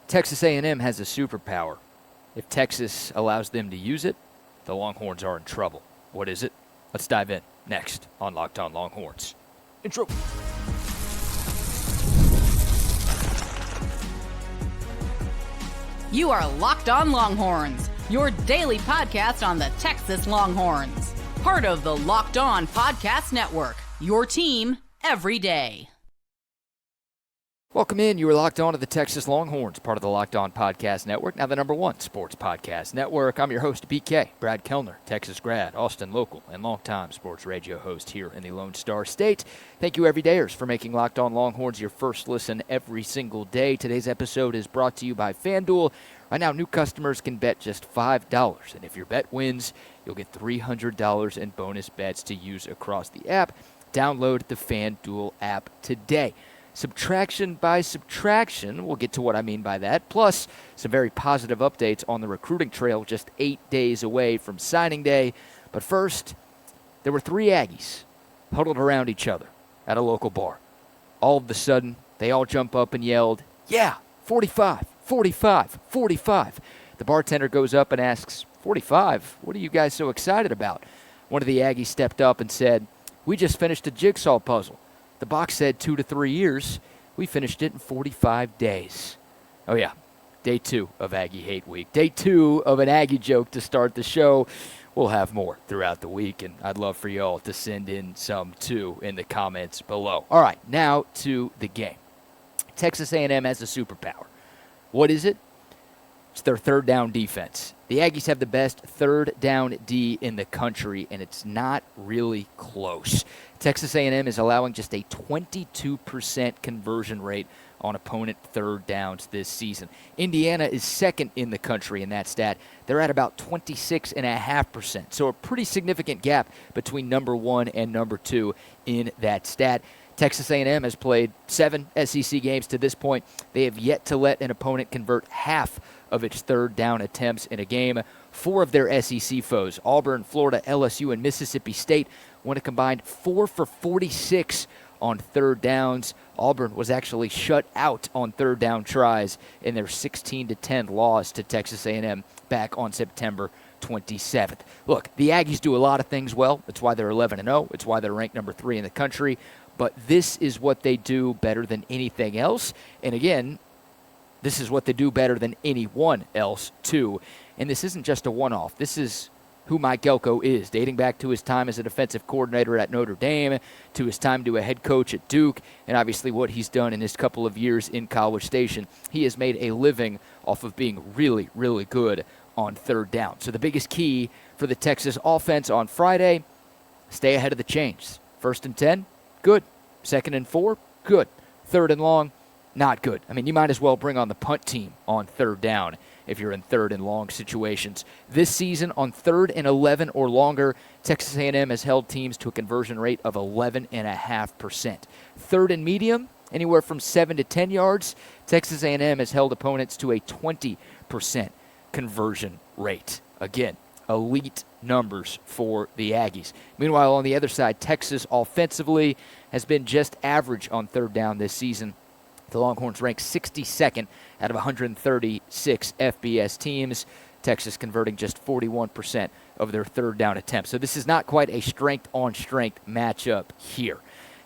Texas A&M has a superpower. If Texas allows them to use it, the Longhorns are in trouble. What is it? Let's dive in next on Locked On Longhorns. Intro. You are Locked On Longhorns, your daily podcast on the Texas Longhorns. Part of the Locked On Podcast Network, your team every day. Welcome in. You are locked on to the Texas Longhorns, part of the Locked On Podcast Network, now the #1 sports podcast network. I'm your host, BK, Brad Kellner, Texas grad, Austin local, and longtime sports radio host here in the Lone Star State. Thank you, everydayers, for making Locked On Longhorns your first listen every single day. Today's episode is brought to you by FanDuel. Right now, new customers can bet just $5, and if your bet wins, you'll get $300 in bonus bets to use across the app. Download the FanDuel app today. Subtraction by subtraction, we'll get to what I mean by that, plus some very positive updates on the recruiting trail just 8 days away from signing day. But first, there were 3 Aggies huddled around each other at a local bar. All of a sudden, they all jump up and yelled, "Yeah, 45, 45, 45. The bartender goes up and asks, 45? What are you guys so excited about? One of the Aggies stepped up and said, "We just finished a jigsaw puzzle. The box said 2 to 3 years. We finished it in 45 days. Oh, yeah. Day 2 of Aggie Hate Week. Day 2 of an Aggie joke to start the show. We'll have more throughout the week, and I'd love for y'all to send in some, too, in the comments below. All right, now to the game. Texas A&M has a superpower. What is it? It's their third down defense. The Aggies have the best third down D in the country, and it's not really close. Texas A&M is allowing just a 22% conversion rate on opponent third downs this season. Indiana is second in the country in that stat. They're at about 26.5%, so a pretty significant gap between number 1 and number 2 in that stat. Texas A&M has played 7 SEC games to this point. They have yet to let an opponent convert half of its third down attempts in a game. 4 of their SEC foes, Auburn, Florida, LSU, and Mississippi State, went a combined 4 for 46 on third downs. Auburn was actually shut out on third down tries in their 16-10 loss to Texas A&M back on September 27th. Look, the Aggies do a lot of things well. That's why they're 11-0. It's why they're ranked number 3 in the country. But this is what they do better than anything else. And again, this is what they do better than anyone else, too. And this isn't just a one-off. This is who Mike Elko is, dating back to his time as a defensive coordinator at Notre Dame, to his time to a head coach at Duke, and obviously what he's done in his couple of years in College Station. He has made a living off of being really, really good on third down. So the biggest key for the Texas offense on Friday, stay ahead of the chains. 1st and 10, good. 2nd and 4, good. 3rd and long, not good. I mean, you might as well bring on the punt team on third down if you're in 3rd and long situations. This season, on 3rd and 11 or longer, Texas A&M has held teams to a conversion rate of 11.5%. 3rd and medium, anywhere from 7 to 10 yards, Texas A&M has held opponents to a 20% conversion rate. Again, elite numbers for the Aggies. Meanwhile, on the other side, Texas offensively has been just average on third down this season. The Longhorns rank 62nd out of 136 FBS teams. Texas converting just 41% of their third down attempts. So this is not quite a strength-on-strength matchup here.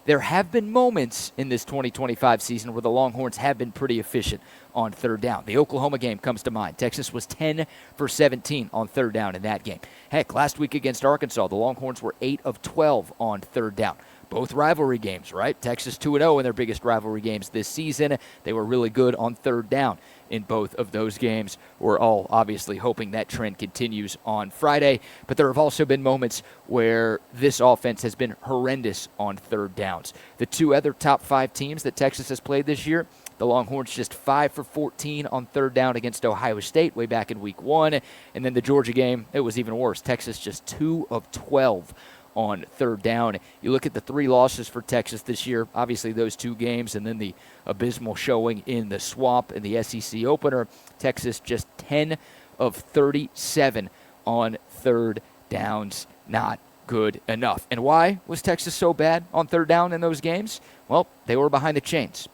There have been moments in this 2025 season where the Longhorns have been pretty efficient on third down. The Oklahoma game comes to mind. Texas was 10 for 17 on third down in that game. Heck, last week against Arkansas, the Longhorns were 8 of 12 on third down. Both rivalry games, right? Texas 2-0 in their biggest rivalry games this season. They were really good on third down in both of those games. We're all obviously hoping that trend continues on Friday. But there have also been moments where this offense has been horrendous on third downs. The 2 other top 5 teams that Texas has played this year, the Longhorns just 5 for 14 on third down against Ohio State way back in week 1. And then the Georgia game, it was even worse. Texas just 2 of 12 on third down. You look at the 3 losses for Texas this year, obviously those 2 games, and then the abysmal showing in the swamp in the SEC opener. Texas just 10 of 37 on third downs. Not good enough. And why was Texas so bad on third down in those games? Well, they were behind the chains.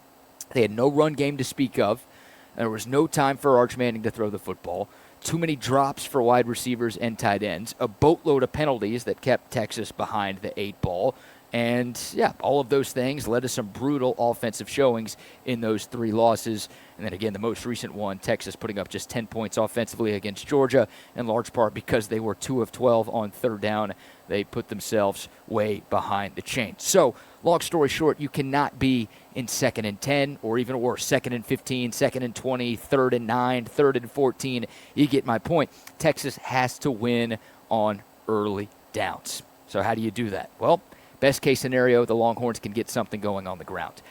They had no run game to speak of. There was no time for Arch Manning to throw the football. Too many drops for wide receivers and tight ends. A boatload of penalties that kept Texas behind the 8-ball. And, yeah, all of those things led to some brutal offensive showings in those 3 losses. And then, again, the most recent one, Texas putting up just 10 points offensively against Georgia, in large part because they were 2 of 12 on third down. They put themselves way behind the chain. So, long story short, you cannot be in 2nd and 10, or even worse, 2nd and 15, 2nd and 20, 3rd and 9, 3rd and 14. You get my point. Texas has to win on early downs. So how do you do that? Well, best case scenario, the Longhorns can get something going on the ground.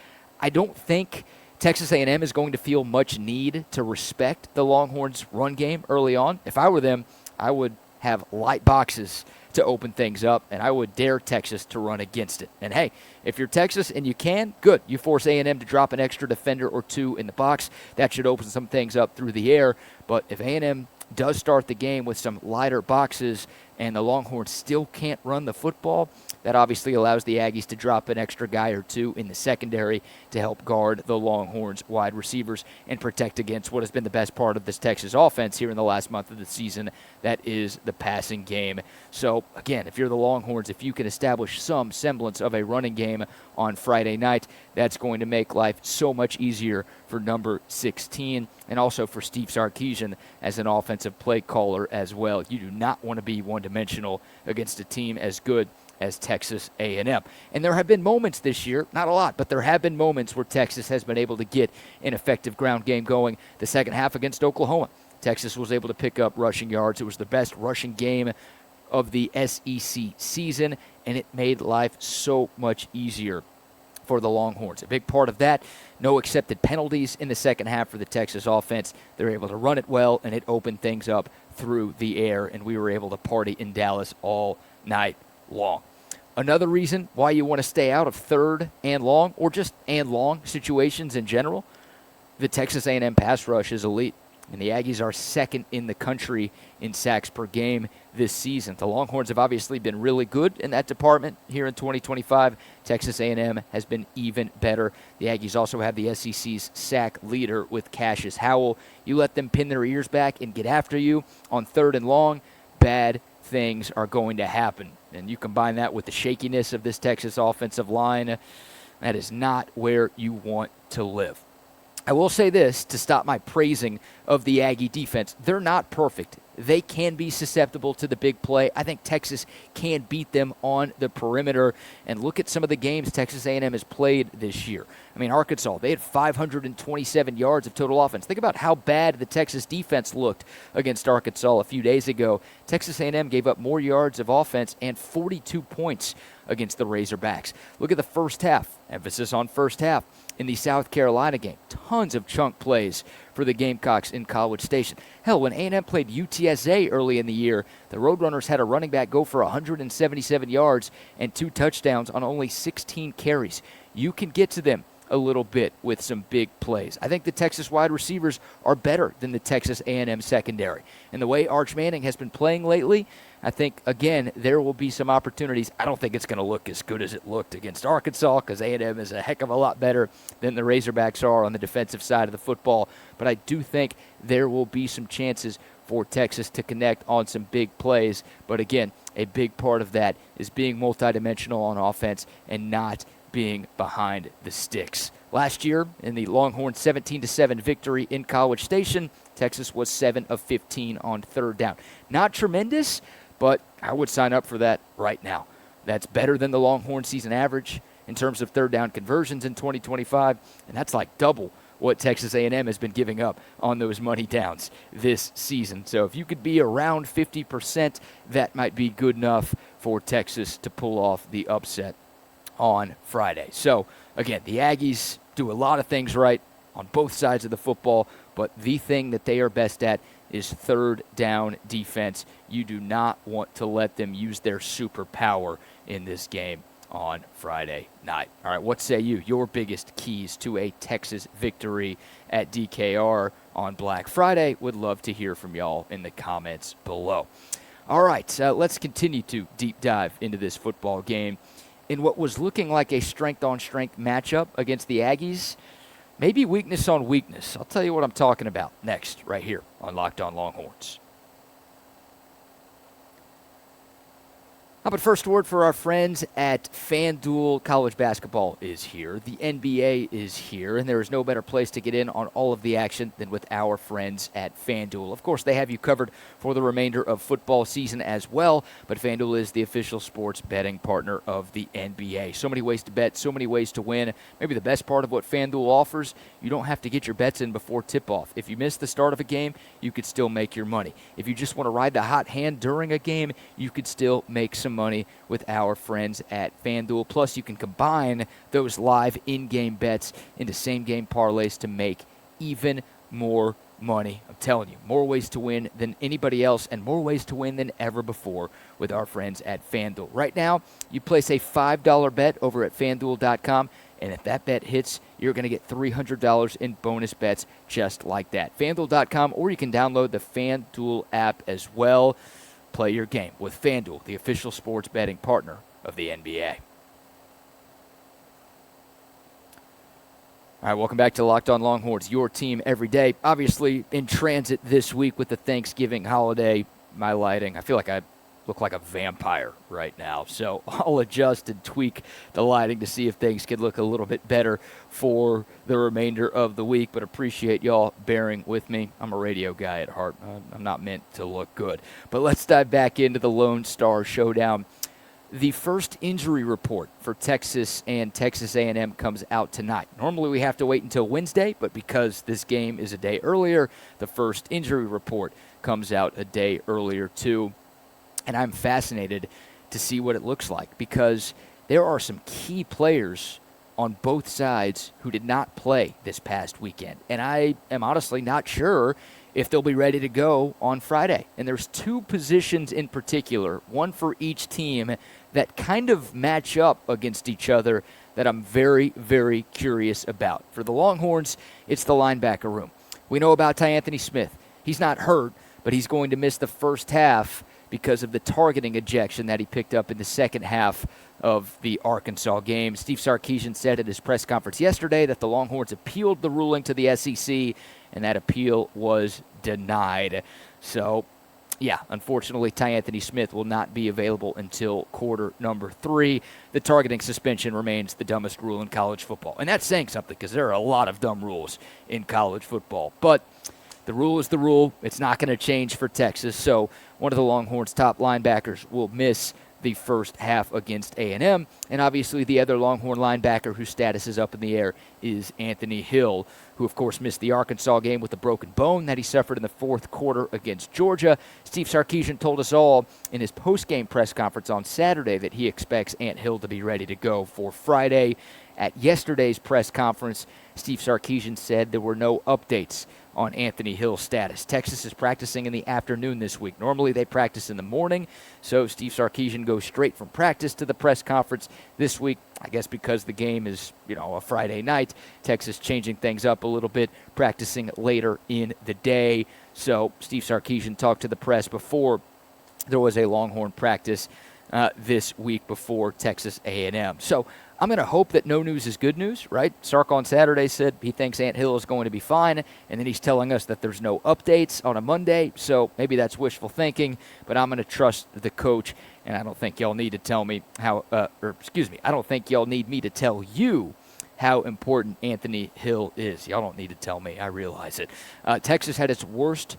I don't think Texas A&M is going to feel much need to respect the Longhorns' run game early on. If I were them, I would have light boxes to open things up, and I would dare Texas to run against it. And hey, if you're Texas and you can, good. You force A&M to drop an extra defender or 2 in the box. That should open some things up through the air. But if A&M does start the game with some lighter boxes and the Longhorns still can't run the football, that obviously allows the Aggies to drop an extra guy or 2 in the secondary to help guard the Longhorns' wide receivers and protect against what has been the best part of this Texas offense here in the last month of the season, that is the passing game. So, again, if you're the Longhorns, if you can establish some semblance of a running game on Friday night, that's going to make life so much easier for number 16 and also for Steve Sarkisian as an offensive play caller as well. You do not want to be one-dimensional against a team as good as Texas A&M. And there have been moments this year, not a lot, but there have been moments where Texas has been able to get an effective ground game going. The second half against Oklahoma, Texas was able to pick up rushing yards. It was the best rushing game of the SEC season, and it made life so much easier for the Longhorns. A big part of that, no accepted penalties in the second half for the Texas offense. They're able to run it well, and it opened things up through the air, and we were able to party in Dallas all night long. Another reason why you want to stay out of 3rd and long, or just and long situations in general, the Texas A&M pass rush is elite, and the Aggies are 2nd in the country in sacks per game this season. The Longhorns have obviously been really good in that department here in 2025. Texas A&M has been even better. The Aggies also have the SEC's sack leader with Cassius Howell. You let them pin their ears back and get after you on 3rd and long, bad things are going to happen. And you combine that with the shakiness of this Texas offensive line, that is not where you want to live. I will say this to stop my praising of the Aggie defense. They're not perfect. They can be susceptible to the big play. I think Texas can beat them on the perimeter. And look at some of the games Texas A&M has played this year. I mean, Arkansas, they had 527 yards of total offense. Think about how bad the Texas defense looked against Arkansas a few days ago. Texas A&M gave up more yards of offense and 42 points against the Razorbacks. Look at the first half. Emphasis on first half. In the South Carolina game, tons of chunk plays for the Gamecocks in College Station. Hell, when A&M played UTSA early in the year, the Roadrunners had a running back go for 177 yards and 2 touchdowns on only 16 carries. You can get to them a little bit with some big plays. I think the Texas wide receivers are better than the Texas A&M secondary. And the way Arch Manning has been playing lately, I think, again, there will be some opportunities. I don't think it's going to look as good as it looked against Arkansas because A&M is a heck of a lot better than the Razorbacks are on the defensive side of the football. But I do think there will be some chances for Texas to connect on some big plays. But again, a big part of that is being multidimensional on offense and not being behind the sticks. Last year, in the Longhorns 17-7 victory in College Station, Texas was 7 of 15 on 3rd down. Not tremendous, but I would sign up for that right now. That's better than the Longhorn season average in terms of 3rd down conversions in 2025, and that's like double what Texas A&M has been giving up on those money downs this season. So if you could be around 50%, that might be good enough for Texas to pull off the upset on Friday. So, again, the Aggies do a lot of things right on both sides of the football, but the thing that they are best at is 3rd down defense. You do not want to let them use their superpower in this game on Friday night. All right, what say you? Your biggest keys to a Texas victory at DKR on Black Friday? Would love to hear from y'all in the comments below. All right, let's continue to deep dive into this football game. In what was looking like a strength-on-strength matchup against the Aggies, maybe weakness on weakness. I'll tell you what I'm talking about next, right here on Locked On Longhorns. But first word for our friends at FanDuel. College basketball is here. The NBA is here, and there is no better place to get in on all of the action than with our friends at FanDuel. Of course, they have you covered for the remainder of football season as well, but FanDuel is the official sports betting partner of the NBA. So many ways to bet, so many ways to win. Maybe the best part of what FanDuel offers, you don't have to get your bets in before tip-off. If you miss the start of a game, you could still make your money. If you just want to ride the hot hand during a game, you could still make some money with our friends at FanDuel. Plus, you can combine those live in-game bets into same-game parlays to make even more money. I'm telling you, more ways to win than anybody else and more ways to win than ever before with our friends at FanDuel. Right now, you place a $5 bet over at FanDuel.com, and if that bet hits, you're going to get $300 in bonus bets just like that. FanDuel.com, or you can download the FanDuel app as well. Play your game with FanDuel, the official sports betting partner of the NBA. All right, welcome back to Locked On Longhorns, your team every day. Obviously, in transit this week with the Thanksgiving holiday, my lighting, I feel like I look like a vampire right now. So I'll adjust and tweak the lighting to see if things could look a little bit better for the remainder of the week, but appreciate y'all bearing with me. I'm a radio guy at heart. I'm not meant to look good. But let's dive back into the Lone Star Showdown. The first injury report for Texas and Texas A&M comes out tonight. Normally we have to wait until Wednesday, but because this game is a day earlier, the first injury report comes out a day earlier too. And I'm fascinated to see what it looks like because there are some key players on both sides who did not play this past weekend. And I am honestly not sure if they'll be ready to go on Friday. And there's two positions in particular, one for each team, that kind of match up against each other that I'm very, very curious about. For the Longhorns, it's the linebacker room. We know about Anthony Smith. He's not hurt, but he's going to miss the first half because of the targeting ejection that he picked up in the second half of the Arkansas game. Steve Sarkisian said at his press conference yesterday that the Longhorns appealed the ruling to the SEC, and that appeal was denied. So, yeah, unfortunately, Anthony Smith will not be available until quarter number 3. The targeting suspension remains the dumbest rule in college football. And that's saying something because there are a lot of dumb rules in college football. But the rule is the rule. It's not going to change for Texas. So one of the Longhorns' top linebackers will miss the first half against A&M. And obviously the other Longhorn linebacker whose status is up in the air is Anthony Hill, who of course missed the Arkansas game with a broken bone that he suffered in the fourth quarter against Georgia. Steve Sarkisian told us all in his post-game press conference on Saturday that he expects Ant Hill to be ready to go for Friday. At yesterday's press conference, Steve Sarkisian said there were no updates on Anthony Hill's status. Texas is practicing in the afternoon this week. Normally they practice in the morning, so Steve Sarkisian goes straight from practice to the press conference this week. I guess because the game is, a Friday night, Texas changing things up a little bit, practicing later in the day. So Steve Sarkisian talked to the press before there was a Longhorn practice this week before Texas A&M. So I'm going to hope that no news is good news, right? Sark on Saturday said he thinks Ant Hill is going to be fine, and then he's telling us that there's no updates on a Monday, so maybe that's wishful thinking, but I'm going to trust the coach, and I don't think y'all need to tell me I don't think y'all need me to tell you how important Anthony Hill is. Y'all don't need to tell me. I realize it. Texas had its worst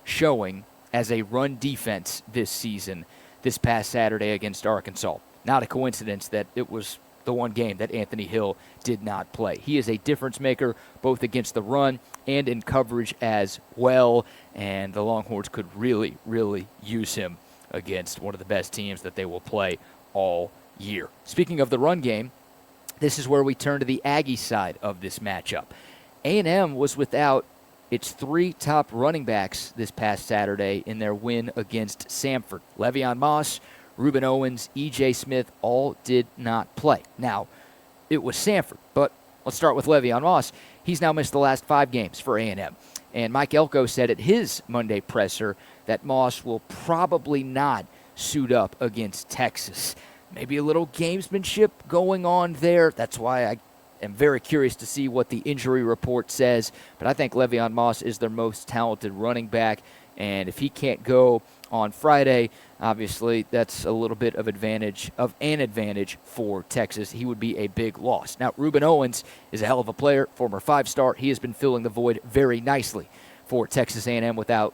showing as a run defense this season this past Saturday against Arkansas. Not a coincidence that it was the one game that Anthony Hill did not play. He is a difference maker both against the run and in coverage as well, and the Longhorns could really, really use him against one of the best teams that they will play all year. Speaking of the run game, this is where we turn to the Aggie side of this matchup. A&M was without its 3 top running backs this past Saturday in their win against Samford. Le'Veon Moss, Reuben Owens, E.J. Smith all did not play. Now, it was Samford, but let's start with Le'Veon Moss. He's now missed the last 5 games for A&M. And Mike Elko said at his Monday presser that Moss will probably not suit up against Texas. Maybe a little gamesmanship going on there. That's why I am very curious to see what the injury report says, but I think Le'Veon Moss is their most talented running back, and if he can't go on Friday, obviously that's a little bit of an advantage for Texas. He would be a big loss. Now, Ruben Owens is a hell of a player, former 5-star. He has been filling the void very nicely for Texas A&M without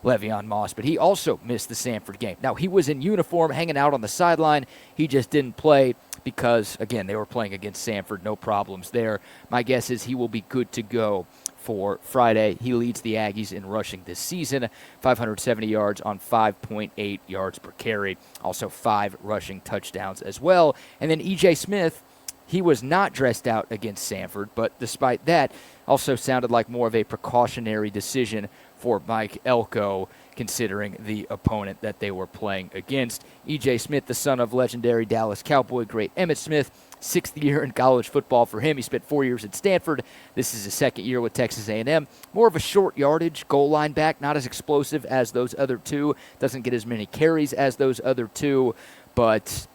Le'Veon Moss, but he also missed the Samford game. Now, he was in uniform, hanging out on the sideline. He just didn't play because, again, they were playing against Samford. No problems there. My guess is he will be good to go for Friday. He leads the Aggies in rushing this season, 570 yards on 5.8 yards per carry. Also 5 rushing touchdowns as well. And then E.J. Smith, he was not dressed out against Samford, but despite that, also sounded like more of a precautionary decision for Mike Elko, considering the opponent that they were playing against. E.J. Smith, the son of legendary Dallas Cowboy great Emmitt Smith, 6th year in college football for him. He spent 4 years at Stanford. This is his 2nd year with Texas A&M. More of a short yardage goal line back, not as explosive as those other two. Doesn't get as many carries as those other two, but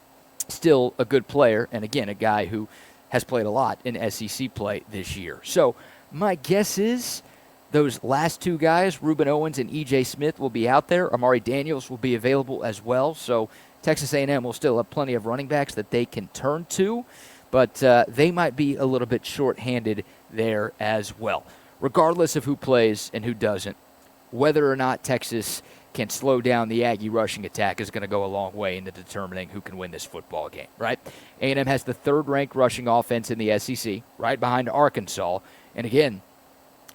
still a good player, and again, a guy who has played a lot in SEC play this year. So my guess is those last 2 guys, Ruben Owens and E.J. Smith, will be out there. Amari Daniels will be available as well. So Texas A&M will still have plenty of running backs that they can turn to, but they might be a little bit short-handed there as well. Regardless of who plays and who doesn't, whether or not Texas can slow down the Aggie rushing attack is going to go a long way into determining who can win this football game, right? A&M has the 3rd-ranked rushing offense in the SEC, right behind Arkansas. And again,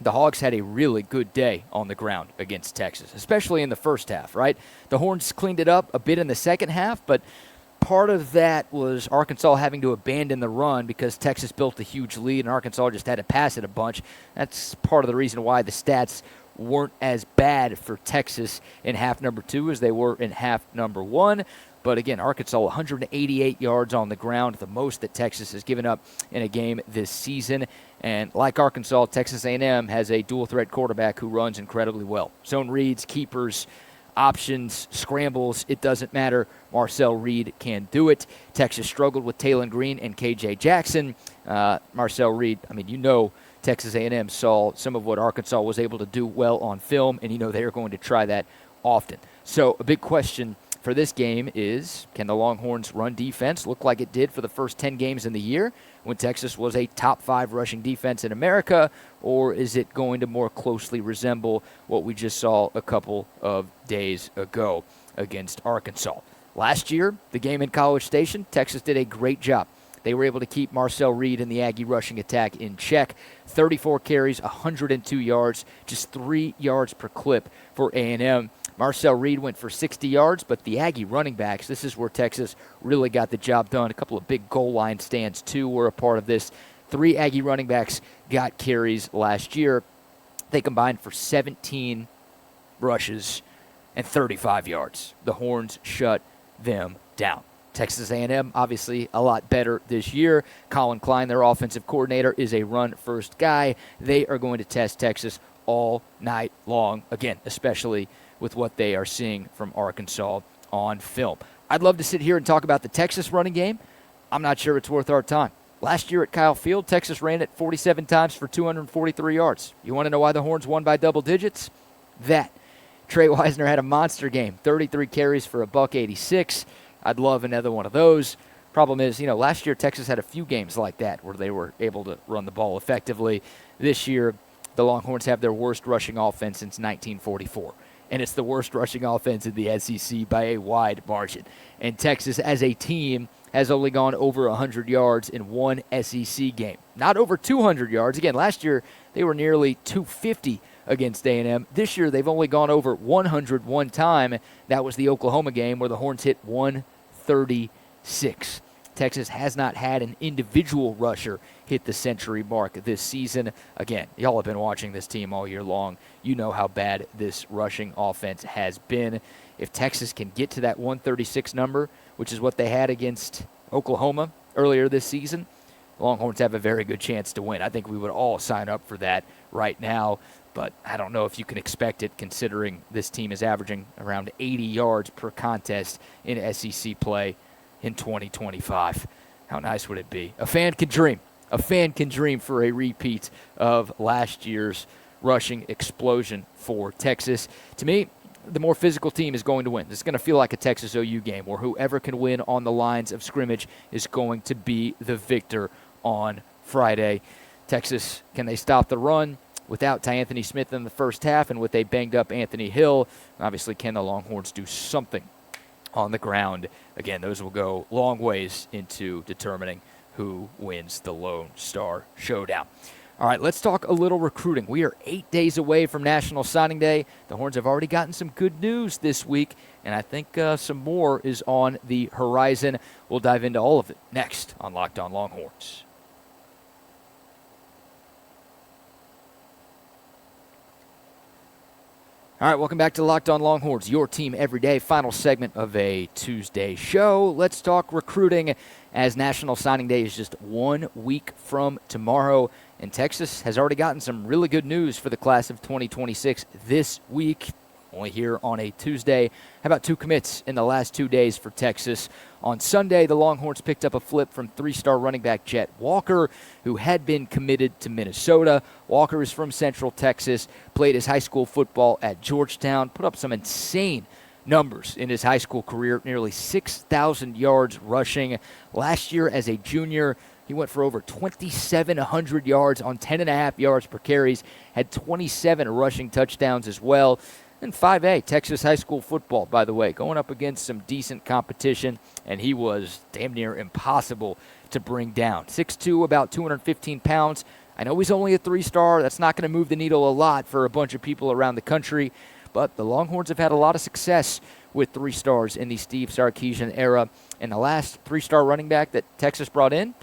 the Hogs had a really good day on the ground against Texas, especially in the first half, right? The Horns cleaned it up a bit in the second half, but part of that was Arkansas having to abandon the run because Texas built a huge lead and Arkansas just had to pass it a bunch. That's part of the reason why the stats weren't as bad for Texas in half number 2 as they were in half number 1. But again, Arkansas 188 yards on the ground, the most that Texas has given up in a game this season. And like Arkansas, Texas A&M has a dual-threat quarterback who runs incredibly well. Zone reads, keepers, options, scrambles, it doesn't matter. Marcel Reed can do it. Texas struggled with Taylon Green and K.J. Jackson. Marcel Reed, Texas A&M saw some of what Arkansas was able to do well on film, and they are going to try that often. So a big question for this game is, can the Longhorns' run defense look like it did for the first 10 games in the year when Texas was a top 5 rushing defense in America, or is it going to more closely resemble what we just saw a couple of days ago against Arkansas? Last year, the game in College Station, Texas did a great job. They were able to keep Marcel Reed and the Aggie rushing attack in check. 34 carries, 102 yards, just 3 yards per clip for A&M. Marcel Reed went for 60 yards, but the Aggie running backs, this is where Texas really got the job done. A couple of big goal line stands, too, were a part of this. 3 Aggie running backs got carries last year. They combined for 17 rushes and 35 yards. The Horns shut them down. Texas A&M, obviously, a lot better this year. Colin Klein, their offensive coordinator, is a run-first guy. They are going to test Texas all night long, again, especially with what they are seeing from Arkansas on film. I'd love to sit here and talk about the Texas running game. I'm not sure it's worth our time. Last year at Kyle Field, Texas ran it 47 times for 243 yards. You want to know why the Horns won by double digits? That. Trey Wisner had a monster game, 33 carries for $186. I'd love another one of those. Problem is, last year Texas had a few games like that where they were able to run the ball effectively. This year, the Longhorns have their worst rushing offense since 1944. And it's the worst rushing offense in the SEC by a wide margin. And Texas, as a team, has only gone over 100 yards in one SEC game. Not over 200 yards. Again, last year they were nearly 250 against A&M. This year they've only gone over 100 one time. That was the Oklahoma game where the Horns hit 136. Texas has not had an individual rusher hit the century mark this season. Again, y'all have been watching this team all year long. You know how bad this rushing offense has been. If Texas can get to that 136 number, which is what they had against Oklahoma earlier this season, the Longhorns have a very good chance to win. I think we would all sign up for that right now, but I don't know if you can expect it considering this team is averaging around 80 yards per contest in SEC play in 2025. How nice would it be? A fan can dream. a fan can dream for a repeat of last year's rushing explosion for Texas. To me, the more physical team is going to win. It's going to feel like a Texas OU game where whoever can win on the lines of scrimmage is going to be the victor on Friday. Texas, can they stop the run without T'Anthony Smith in the first half and with a banged-up Anthony Hill? Obviously, can the Longhorns do something on the ground? Again, those will go long ways into determining who wins the Lone Star Showdown. All right, let's talk a little recruiting. We are 8 days away from National Signing Day. The Horns have already gotten some good news this week, and I think some more is on the horizon. We'll dive into all of it next on Locked On Longhorns. All right, welcome back to Locked On Longhorns, your team every day. Final segment of a Tuesday show. Let's talk recruiting as National Signing Day is just 1 week from tomorrow. And Texas has already gotten some really good news for the class of 2026 this week, only here on a Tuesday. How about 2 commits in the last 2 days for Texas? On Sunday, the Longhorns picked up a flip from 3-star running back Jet Walker, who had been committed to Minnesota. Walker is from Central Texas, played his high school football at Georgetown, put up some insane numbers in his high school career, nearly 6,000 yards rushing. Last year as a junior, he went for over 2,700 yards on 10.5 yards per carries, had 27 rushing touchdowns as well. And 5A, Texas high school football, by the way, going up against some decent competition, and he was damn near impossible to bring down. 6'2", about 215 pounds. I know he's only a 3-star. That's not going to move the needle a lot for a bunch of people around the country, but the Longhorns have had a lot of success with 3 stars in the Steve Sarkisian era. And the last 3-star running back that Texas brought in,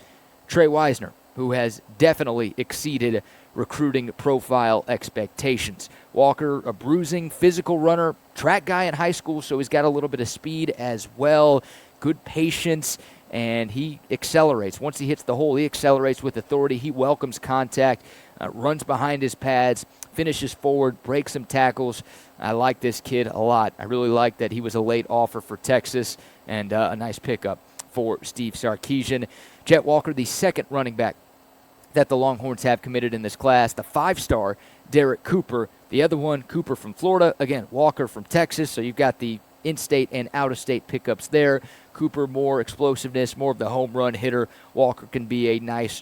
Trey Wisner, who has definitely exceeded recruiting profile expectations. Walker, a bruising, physical runner, track guy in high school, so he's got a little bit of speed as well, good patience, and he accelerates. Once he hits the hole, he accelerates with authority. He welcomes contact, runs behind his pads, finishes forward, breaks some tackles. I like this kid a lot. I really like that he was a late offer for Texas and a nice pickup for Steve Sarkisian. Jet Walker, the second running back that the Longhorns have committed in this class. The 5-star, Derek Cooper. The other one, Cooper from Florida. Again, Walker from Texas. So you've got the in-state and out-of-state pickups there. Cooper, more explosiveness, more of the home run hitter. Walker can be a nice,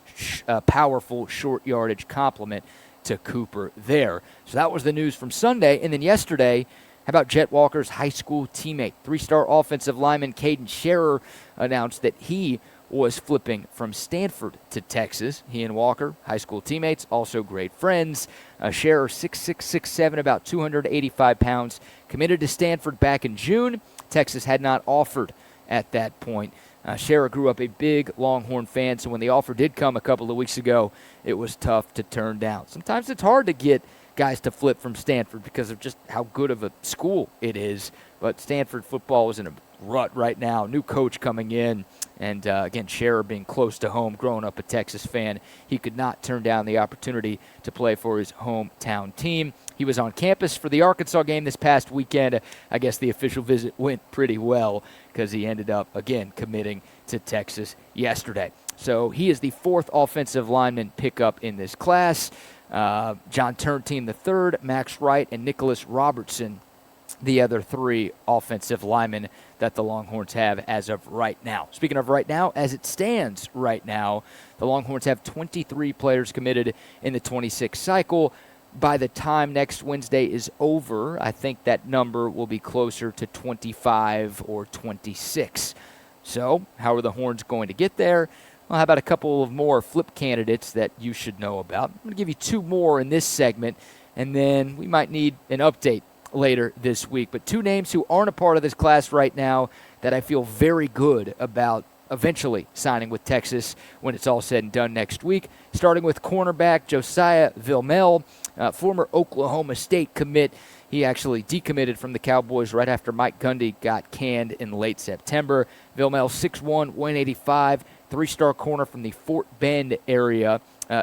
powerful, short yardage complement to Cooper there. So that was the news from Sunday. And then yesterday, how about Jet Walker's high school teammate? 3-star offensive lineman Caden Scherer announced that he was flipping from Stanford to Texas. He and Walker, high school teammates, also great friends. Scherer, 6'6", 6'7", about 285 pounds, committed to Stanford back in June. Texas had not offered at that point. Scherer grew up a big Longhorn fan, so when the offer did come a couple of weeks ago, it was tough to turn down. Sometimes it's hard to get guys to flip from Stanford because of just how good of a school it is, but Stanford football is in a rut right now. New coach coming in, and again, Scherer being close to home, growing up a Texas fan, he could not turn down the opportunity to play for his hometown team. He was on campus for the Arkansas game this past weekend. I guess the official visit went pretty well because he ended up, again, committing to Texas yesterday. So he is the 4th offensive lineman pickup in this class. John Turntine III, Max Wright, and Nicholas Robertson, the other 3 offensive linemen that the Longhorns have as of right now. Speaking of right now, as it stands right now, the Longhorns have 23 players committed in the 26 cycle. By the time next Wednesday is over, I think that number will be closer to 25 or 26. So, how are the Horns going to get there? Well, how about a couple of more flip candidates that you should know about? I'm going to give you 2 more in this segment, and then we might need an update later this week. But 2 names who aren't a part of this class right now that I feel very good about eventually signing with Texas when it's all said and done next week. Starting with cornerback Josiah Vilmel, former Oklahoma State commit. He actually decommitted from the Cowboys right after Mike Gundy got canned in late September. Vilmel, 6'1", 185, 3-star corner from the Fort Bend area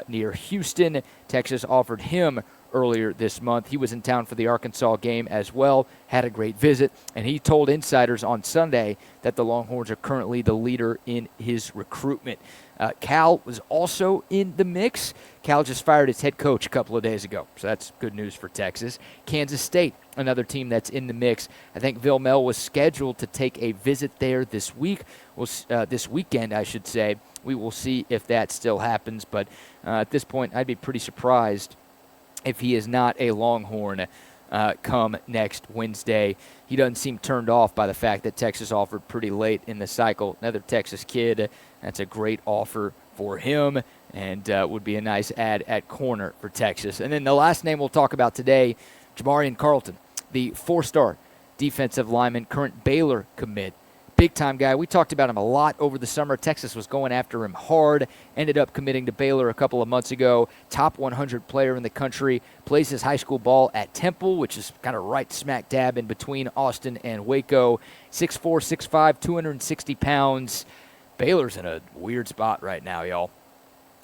near Houston. Texas offered him earlier this month. He was in town for the Arkansas game as well, had a great visit, and he told insiders on Sunday that the Longhorns are currently the leader in his recruitment. Cal was also in the mix. Cal just fired its head coach a couple of days ago, so that's good news for Texas. Kansas State, another team that's in the mix. I think Vilmel was scheduled to take a visit there this week, this weekend, I should say. We will see if that still happens, but at this point, I'd be pretty surprised if he is not a Longhorn come next Wednesday. He doesn't seem turned off by the fact that Texas offered pretty late in the cycle. Another Texas kid, that's a great offer for him, and would be a nice add at corner for Texas. And then the last name we'll talk about today, Jamarian Carlton, the four-star defensive lineman, current Baylor commit. Big-time guy. We talked about him a lot over the summer. Texas was going after him hard. Ended up committing to Baylor a couple of months ago. Top 100 player in the country. Plays his high school ball at Temple, which is kind of right smack dab in between Austin and Waco. 6'4", 6'5", 260 pounds. Baylor's in a weird spot right now, y'all.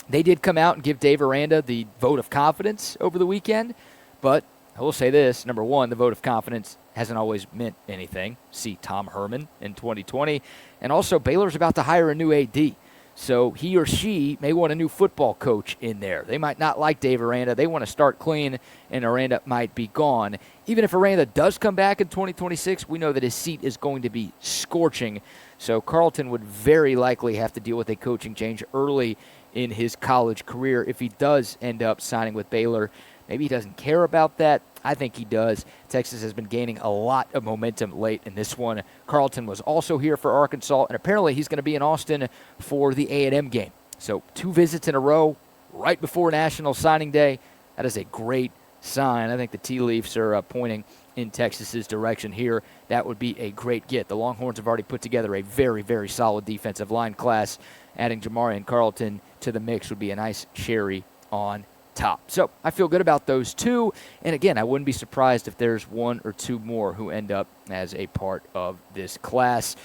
They did come out and give Dave Aranda the vote of confidence over the weekend, but I will say this. Number one, the vote of confidence hasn't always meant anything. See Tom Herman in 2020. And also, Baylor's about to hire a new AD. So he or she may want a new football coach in there. They might not like Dave Aranda. They want to start clean, and Aranda might be gone. Even if Aranda does come back in 2026, we know that his seat is going to be scorching. So Carlton would very likely have to deal with a coaching change early in his college career if he does end up signing with Baylor. Maybe he doesn't care about that. I think he does. Texas has been gaining a lot of momentum late in this one. Carlton was also here for Arkansas, and apparently he's going to be in Austin for the A&M game. So 2 visits in a row right before National Signing Day. That is a great sign. I think the tea leaves are pointing in Texas's direction here. That would be a great get. The Longhorns have already put together a very, very solid defensive line class. Adding Jamarian Carlton to the mix would be a nice cherry on top. So I feel good about those 2. And again, I wouldn't be surprised if there's 1 or 2 more who end up as a part of this class.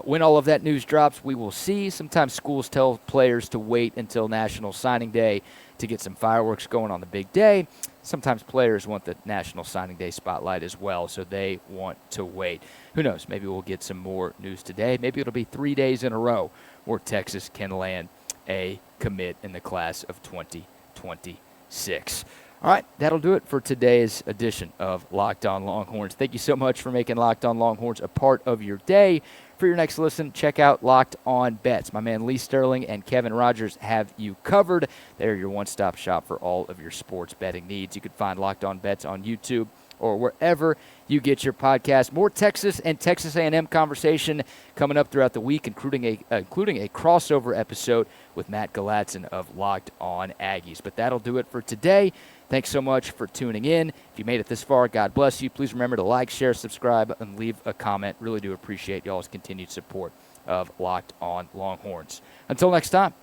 When all of that news drops, we will see. Sometimes schools tell players to wait until National Signing Day to get some fireworks going on the big day. Sometimes players want the National Signing Day spotlight as well, so they want to wait. Who knows? Maybe we'll get some more news today. Maybe it'll be 3 days in a row where Texas can land a commit in the class of 2020. 6. All right, that'll do it for today's edition of Locked On Longhorns. Thank you so much for making Locked On Longhorns a part of your day. For your next listen, check out Locked On Bets. My man Lee Sterling and Kevin Rogers have you covered. They're your one-stop shop for all of your sports betting needs. You can find Locked On Bets on YouTube or wherever you get your podcast. More Texas and Texas A&M conversation coming up throughout the week, including a crossover episode with Matt Gallatin of Locked On Aggies. But that'll do it for today. Thanks so much for tuning in. If you made it this far, God bless you. Please remember to like, share, subscribe, and leave a comment. Really do appreciate y'all's continued support of Locked On Longhorns. Until next time,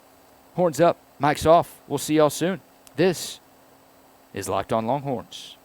horns up, mics off. We'll see y'all soon. This is Locked On Longhorns.